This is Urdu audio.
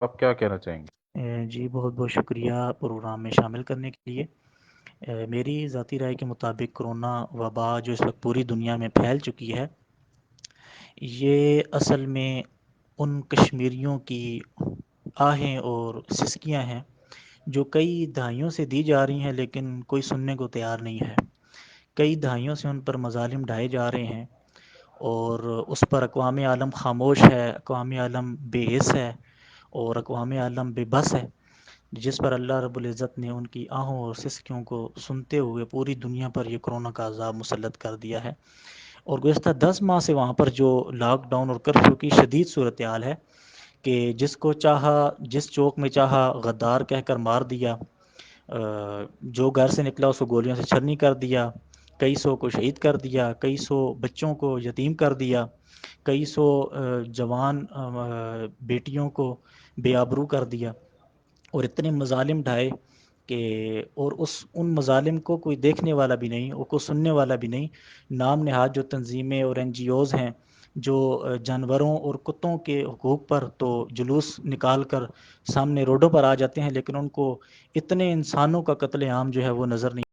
آپ کیا کہنا چاہیں گے؟ جی بہت بہت شکریہ پروگرام میں شامل کرنے کے لیے۔ میری ذاتی رائے کے مطابق کرونا وبا جو اس وقت پوری دنیا میں پھیل چکی ہے، یہ اصل میں ان کشمیریوں کی آہیں اور سسکیاں ہیں جو کئی دہائیوں سے دی جا رہی ہیں، لیکن کوئی سننے کو تیار نہیں ہے۔ کئی دہائیوں سے ان پر مظالم ڈھائے جا رہے ہیں اور اس پر اقوام عالم خاموش ہے، اقوام عالم بے حس ہے اور اقوام عالم بے بس ہے، جس پر اللہ رب العزت نے ان کی آہوں اور سسکیوں کو سنتے ہوئے پوری دنیا پر یہ کرونا کا عذاب مسلط کر دیا ہے۔ اور گزشتہ 10 ماہ سے وہاں پر جو لاک ڈاؤن اور کرفیو کی شدید صورتحال ہے کہ جس کو چاہا، جس چوک میں چاہا غدار کہہ کر مار دیا، جو گھر سے نکلا اس کو گولیوں سے چھلنی کر دیا، کئی سو کو شہید کر دیا، کئی سو بچوں کو یتیم کر دیا، کئی سو جوان بیٹیوں کو بے آبرو کر دیا، اور اتنے مظالم ڈھائے کہ اور ان مظالم کو کوئی دیکھنے والا بھی نہیں، اور کوئی سننے والا بھی نہیں۔ نام نہاد جو تنظیمیں اور این جی اوز ہیں جو جانوروں اور کتوں کے حقوق پر تو جلوس نکال کر سامنے روڈوں پر آ جاتے ہیں، لیکن ان کو اتنے انسانوں کا قتل عام جو ہے وہ نظر نہیں